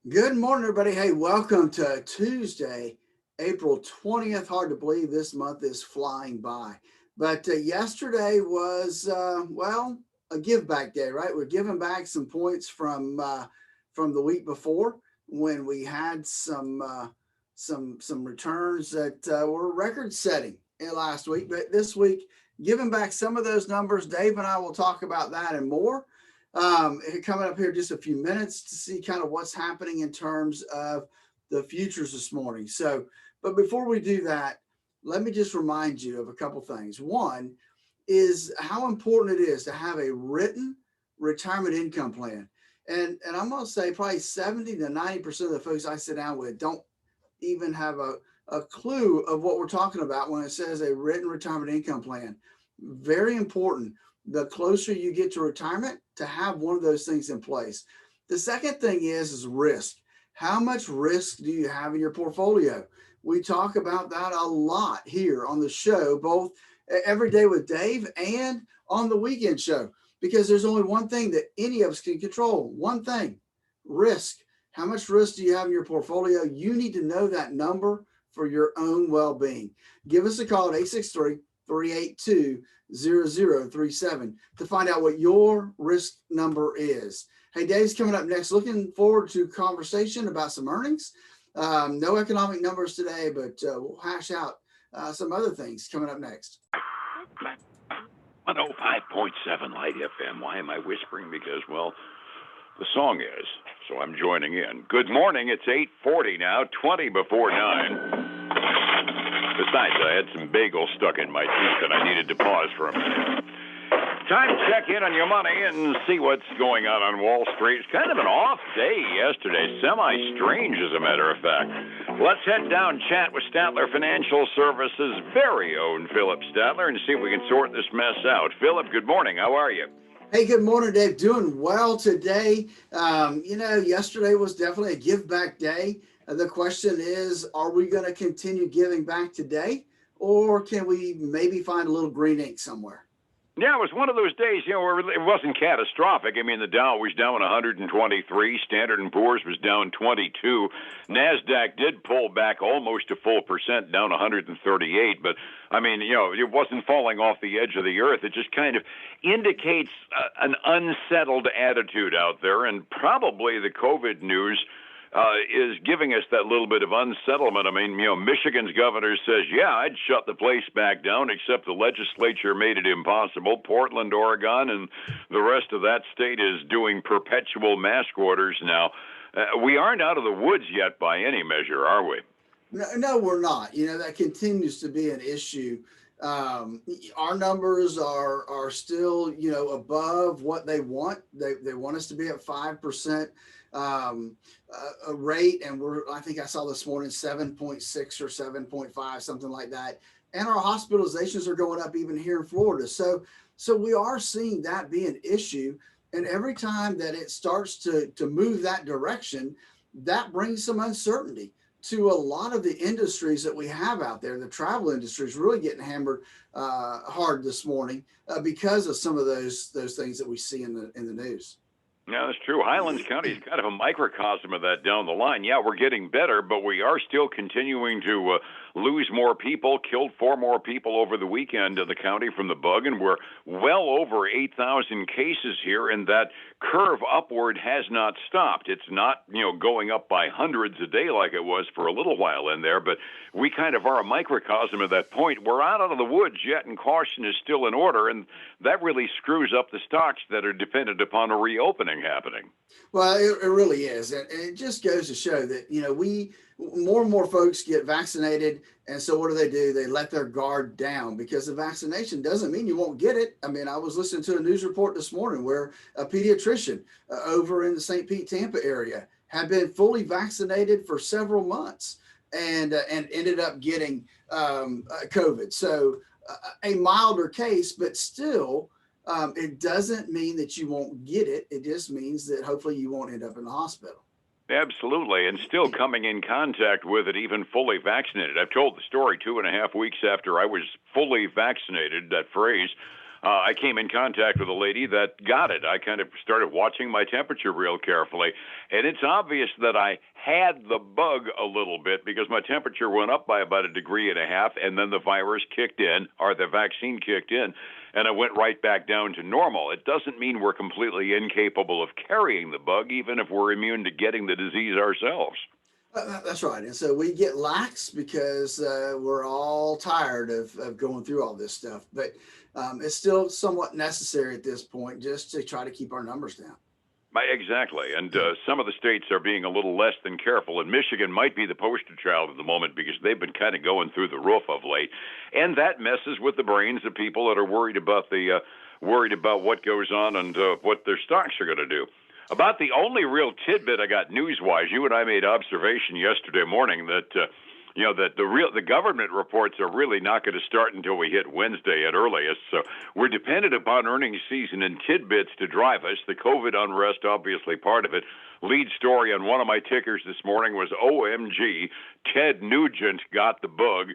Good morning, everybody. Hey, welcome to Tuesday, April 20th. Hard to believe this month is flying by. But yesterday was, a give back day, right? We're giving back some points from the week before when we had some returns that were record setting last week. But this week, giving back some of those numbers. Dave and I will talk about that and more coming up here just a few minutes to see kind of what's happening in terms of the futures this morning. So, but before we do that, let me just remind you of a couple things. One is how important it is to have a written retirement income plan. And I'm going to say probably 70 to 90% of the folks I sit down with don't even have a clue of what we're talking about when it says a written retirement income plan. Very important. The closer you get to retirement, to have one of those things in place. The second thing is risk. How much risk do you have in your portfolio? We talk about that a lot here on the show, both every day with Dave and on the weekend show, because there's only one thing that any of us can control. One thing: risk. How much risk do you have in your portfolio? You need to know that number for your own well-being. Give us a call at 863-382-0037 to find out what your risk number is. Hey, Dave's coming up next. Looking forward to conversation about some earnings. No economic numbers today, but we'll hash out some other things coming up next. 105.7 Light FM. Why am I whispering? Because, well, the song is, so I'm joining in. Good morning. It's 8:40 now, 20 before 9. Besides, I had some bagels stuck in my teeth and I needed to pause for a minute. Time to check in on your money and see what's going on Wall Street. It's kind of an off day yesterday, semi-strange as a matter of fact. Let's head down, chat with Statler Financial Services' very own Phillip Statler and see if we can sort this mess out. Phillip, good morning. How are you? Hey, good morning, Dave. Doing well today. Yesterday was definitely a give back day. The question is, are we going to continue giving back today, or can we maybe find a little green ink somewhere? Yeah, it was one of those days, where it wasn't catastrophic. I mean, the Dow was down 123, Standard & Poor's was down 22. NASDAQ did pull back almost a full percent, down 138, but, I mean, it wasn't falling off the edge of the earth. It just kind of indicates an unsettled attitude out there, and probably the COVID news is giving us that little bit of unsettlement. I mean, Michigan's governor says, yeah, I'd shut the place back down, except the legislature made it impossible. Portland, Oregon, and the rest of that state is doing perpetual mask orders now. We aren't out of the woods yet by any measure, are we? No, we're not. That continues to be an issue. Our numbers are still, above what they want. They want us to be at 5%. A rate, and I think I saw this morning 7.6 or 7.5, something like that. And our hospitalizations are going up even here in Florida. So we are seeing that be an issue. And every time that it starts to move that direction, that brings some uncertainty to a lot of the industries that we have out there. The travel industry is really getting hammered hard this morning because of some of those things that we see in the news. Yeah, that's true. Highlands County is kind of a microcosm of that down the line. Yeah, we're getting better, but we are still continuing to lose more people, killed 4 more people over the weekend in the county from the bug, and we're well over 8,000 cases here, and that curve upward has not stopped. It's not, going up by hundreds a day like it was for a little while in there, but we kind of are a microcosm of that point. We're not out of the woods yet, and caution is still in order, and that really screws up the stocks that are dependent upon a reopening happening. Well, it really is. And it just goes to show that, more and more folks get vaccinated. And so what do? They let their guard down, because the vaccination doesn't mean you won't get it. I mean, I was listening to a news report this morning where a pediatrician over in the St. Pete, Tampa area had been fully vaccinated for several months and ended up getting COVID. So a milder case, but still, it doesn't mean that you won't get it. It just means that hopefully you won't end up in the hospital. Absolutely, and still coming in contact with it, even fully vaccinated. I've told the story 2.5 weeks after I was fully vaccinated, that phrase. I came in contact with a lady that got it. I kind of started watching my temperature real carefully, and it's obvious that I had the bug a little bit because my temperature went up by about 1.5 degrees, and then the virus kicked in, or the vaccine kicked in, and I went right back down to normal. It doesn't mean we're completely incapable of carrying the bug, even if we're immune to getting the disease ourselves. That's right. And so we get lax because we're all tired of going through all this stuff. But it's still somewhat necessary at this point just to try to keep our numbers down. Exactly. And some of the states are being a little less than careful. And Michigan might be the poster child at the moment because they've been kind of going through the roof of late. And that messes with the brains of people that are worried about what goes on and what their stocks are going to do. About the only real tidbit I got news-wise, you and I made observation yesterday morning that that the government reports are really not going to start until we hit Wednesday at earliest. So we're dependent upon earnings season and tidbits to drive us. The COVID unrest, obviously part of it. Lead story on one of my tickers this morning was OMG, Ted Nugent got the bug,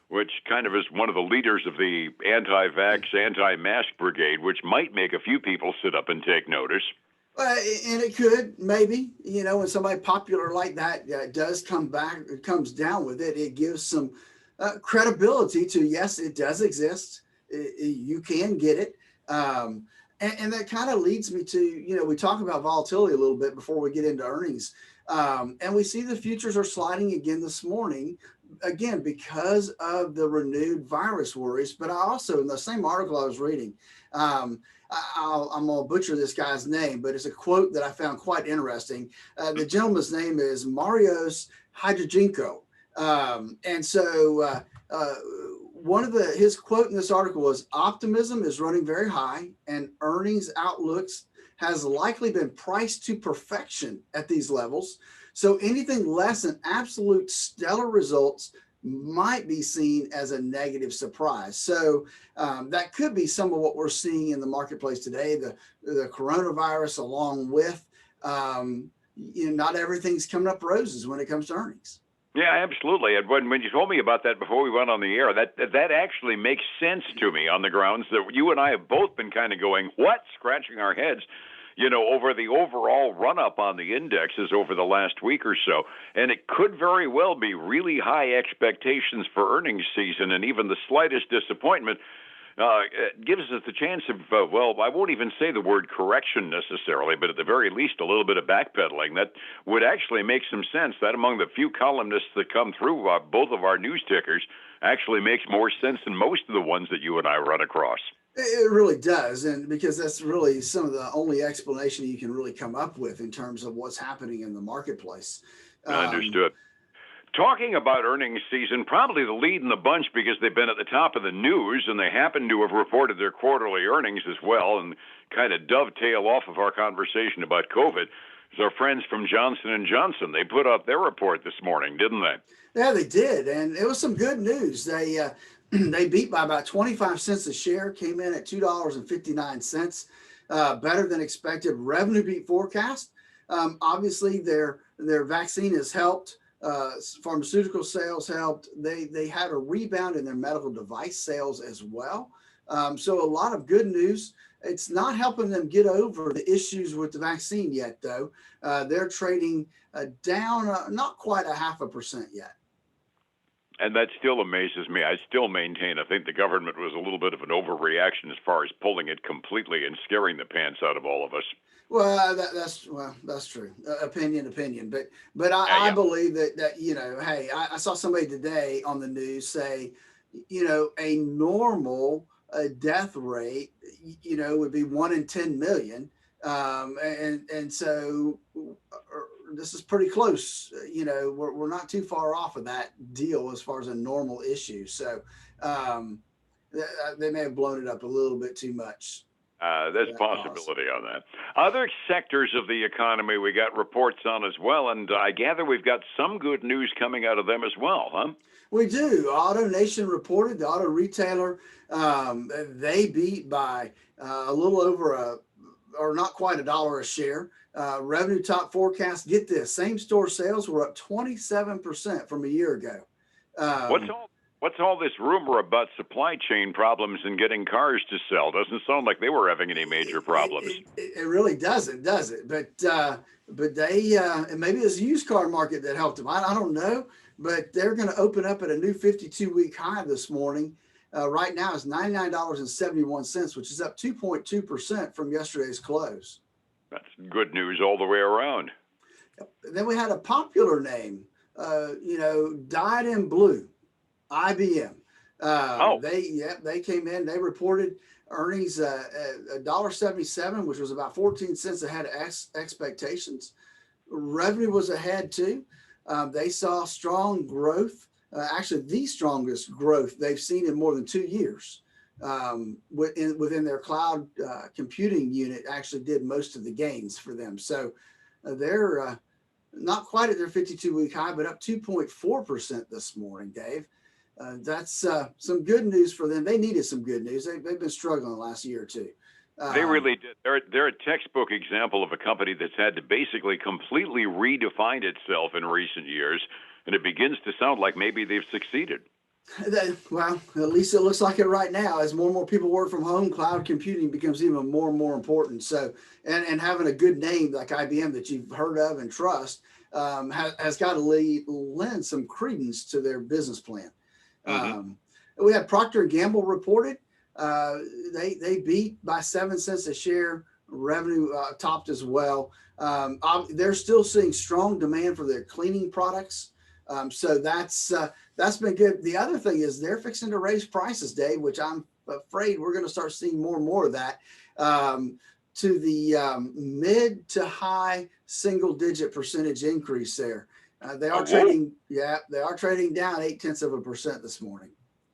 which kind of is one of the leaders of the anti-vax, anti-mask brigade, which might make a few people sit up and take notice. And it could, maybe, when somebody popular like that does come back, comes down with it, it gives some credibility to, yes, it does exist. You can get it. And that kind of leads me to, we talk about volatility a little bit before we get into earnings. And we see the futures are sliding again this morning, again, because of the renewed virus worries. But I also, in the same article I was reading, I'm going to butcher this guy's name, but it's a quote that I found quite interesting. The gentleman's name is Marios Hydrogenko. And so one of his quote in this article was, optimism is running very high and earnings outlooks has likely been priced to perfection at these levels. So anything less than absolute stellar results might be seen as a negative surprise. So that could be some of what we're seeing in the marketplace today, the coronavirus, along with, not everything's coming up roses when it comes to earnings. Yeah, absolutely. And when you told me about that before we went on the air, that actually makes sense to me on the grounds that you and I have both been kind of going, what? Scratching our heads. Over the overall run-up on the indexes over the last week or so. And it could very well be really high expectations for earnings season, and even the slightest disappointment gives us the chance of, I won't even say the word correction necessarily, but at the very least a little bit of backpedaling. That would actually make some sense. That among the few columnists that come through both of our news tickers actually makes more sense than most of the ones that you and I run across. It really does, and because that's really some of the only explanation you can really come up with in terms of what's happening in the marketplace. Understood. Talking about earnings season, probably the lead in the bunch because they've been at the top of the news and they happen to have reported their quarterly earnings as well, and kind of dovetail off of our conversation about COVID, is our friends from Johnson & Johnson. They put out their report this morning, didn't they? Yeah, they did, and it was some good news. They beat by about 25 cents a share, came in at $2.59, better than expected. Revenue beat forecast. Obviously, their vaccine has helped. Pharmaceutical sales helped. They had a rebound in their medical device sales as well. So a lot of good news. It's not helping them get over the issues with the vaccine yet, though. They're trading down not quite 0.5% yet. And that still amazes me. I still maintain I think the government was a little bit of an overreaction as far as pulling it completely and scaring the pants out of all of us. Well, that's true. Opinion. But I believe that hey, I saw somebody today on the news say, a normal death rate, would be 1 in 10 million. And so this is pretty close. We're not too far off of that deal as far as a normal issue. So they may have blown it up a little bit too much. There's possibility on that. Other sectors of the economy we got reports on as well, and I gather we've got some good news coming out of them as well, huh? We do. AutoNation reported, the auto retailer, they beat by a little over or not quite $1 a share. Revenue top forecast, get this, same store sales were up 27% from a year ago. What's all this rumor about supply chain problems and getting cars to sell? Doesn't sound like they were having any major problems. It really doesn't, does it? But they and maybe it's the used car market that helped them. I don't know, but they're going to open up at a new 52-week high this morning. Right now it's $99.71, which is up 2.2% from yesterday's close. That's good news all the way around. Then we had a popular name, dyed in blue, IBM. They came in. They reported earnings $1.77, which was about 14 cents ahead of expectations. Revenue was ahead too. They saw strong growth, actually the strongest growth they've seen in more than 2 years. Within their cloud computing unit, actually did most of the gains for them. So they're not quite at their 52-week high, but up 2.4% this morning, Dave. That's some good news for them. They needed some good news. They've been struggling the last year or two. They really did. They're a textbook example of a company that's had to basically completely redefine itself in recent years, and it begins to sound like maybe they've succeeded. Well, at least it looks like it right now. As more and more people work from home, cloud computing becomes even more and more important. So, and having a good name like IBM that you've heard of and trust has got to lend some credence to their business plan. Mm-hmm. We had Procter & Gamble reported. They beat by 7 cents a share. Revenue topped as well. They're still seeing strong demand for their cleaning products. So that's been good. The other thing is they're fixing to raise prices, Dave, which I'm afraid we're going to start seeing more and more of that to the mid to high single-digit percentage increase there. They are trading down 0.8% this morning.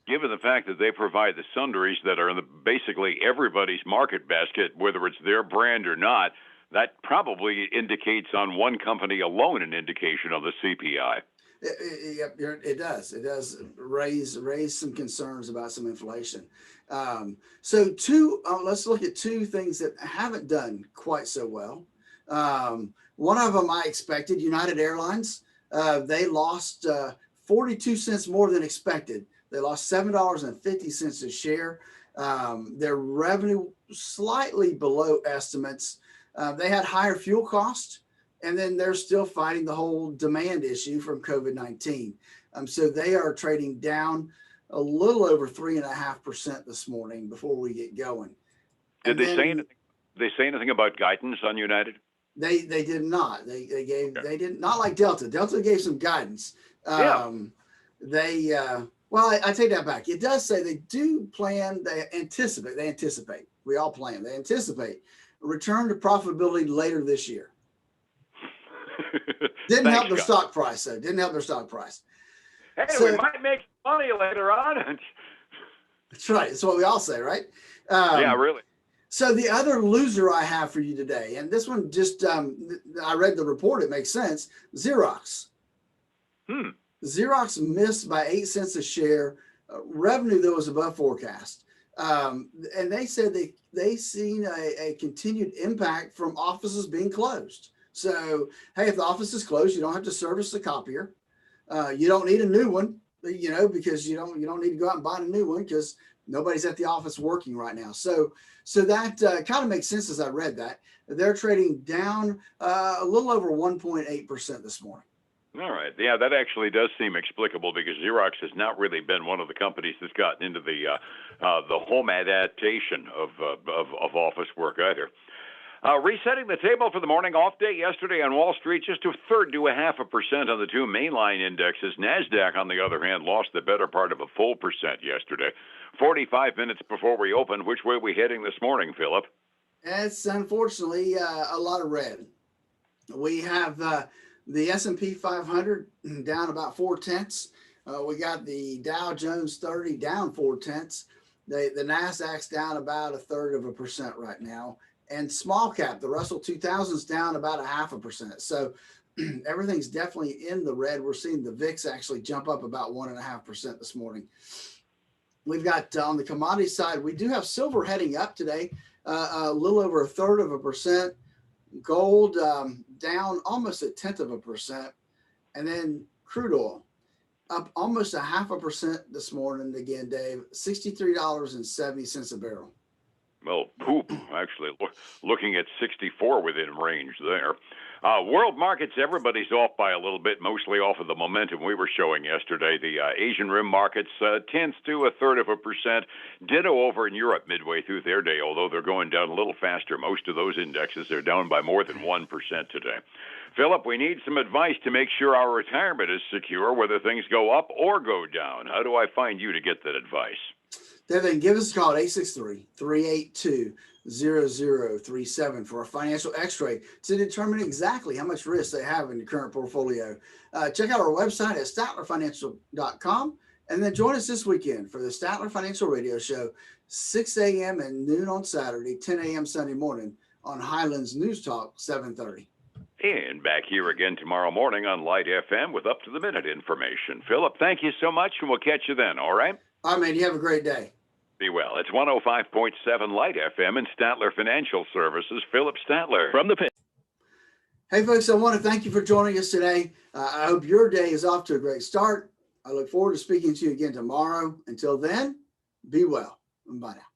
Given the fact that they provide the sundries that are in basically everybody's market basket, whether it's their brand or not, that probably indicates on one company alone an indication of the CPI. It does. It does raise some concerns about some inflation. So let's look at two things that haven't done quite so well. One of them I expected, United Airlines. They lost 42 cents more than expected. They lost $7.50 a share. Their revenue slightly below estimates. They had higher fuel costs. And then they're still fighting the whole demand issue from COVID-19. So they are trading down a little over 3.5% this morning before we get going. Did they say anything about guidance on United? They did not. They didn't, not like Delta. Delta gave some guidance. I take that back. It does say they anticipate. We all plan. They anticipate a return to profitability later this year. Didn't help their stock price, though. Didn't help their stock price. Hey, we might make money later on. That's right. That's what we all say, right? Yeah, really. So the other loser I have for you today, and this one just, I read the report. It makes sense. Xerox. Xerox missed by 8 cents a share. Revenue, though, was above forecast. And they said they seen a continued impact from offices being closed. So, hey, if the office is closed, you don't have to service the copier. You don't need a new one, because you don't need to go out and buy a new one because nobody's at the office working right now. So that kind of makes sense as I read that. They're trading down a little over 1.8% this morning. All right. Yeah, that actually does seem explicable because Xerox has not really been one of the companies that's gotten into the home adaptation of office work either. Resetting the table for the morning off day yesterday on Wall Street, just 1/3 to 0.5% on the two mainline indexes. NASDAQ, on the other hand, lost the better part of 1% yesterday. 45 minutes before we opened, which way are we heading this morning, Phillip? It's unfortunately a lot of red. We have the S&P 500 down about 0.4. We got the Dow Jones 30 down 0.4. The NASDAQ's down about 1/3% right now. And small cap, the Russell 2000 is down about 0.5%. So everything's definitely in the red. We're seeing the VIX actually jump up about 1.5% this morning. We've got on the commodity side, we do have silver heading up today, a little over 1/3%. Gold down almost 0.1%. And then crude oil up almost 0.5% this morning again, Dave. $63.70 a barrel. Well, poop, actually, looking at 64 within range there. World markets, everybody's off by a little bit, mostly off of the momentum we were showing yesterday. The Asian rim markets tends to 1/3%. Ditto over in Europe midway through their day, although they're going down a little faster. Most of those indexes are down by more than 1% today. Phillip, we need some advice to make sure our retirement is secure, whether things go up or go down. How do I find you to get that advice? Then give us a call at 863-382-0037 for a financial x-ray to determine exactly how much risk they have in your current portfolio. Check out our website at statlerfinancial.com, and then join us this weekend for the Statler Financial Radio Show, 6 a.m. and noon on Saturday, 10 a.m. Sunday morning on Highlands News Talk 730. And back here again tomorrow morning on Light FM with up-to-the-minute information. Phillip, thank you so much, and we'll catch you then, all right? All right, man. You have a great day. Be well. It's 105.7 Light FM and Statler Financial Services. Phillip Statler from the pit. Hey, folks, I want to thank you for joining us today. I hope your day is off to a great start. I look forward to speaking to you again tomorrow. Until then, be well. Bye now.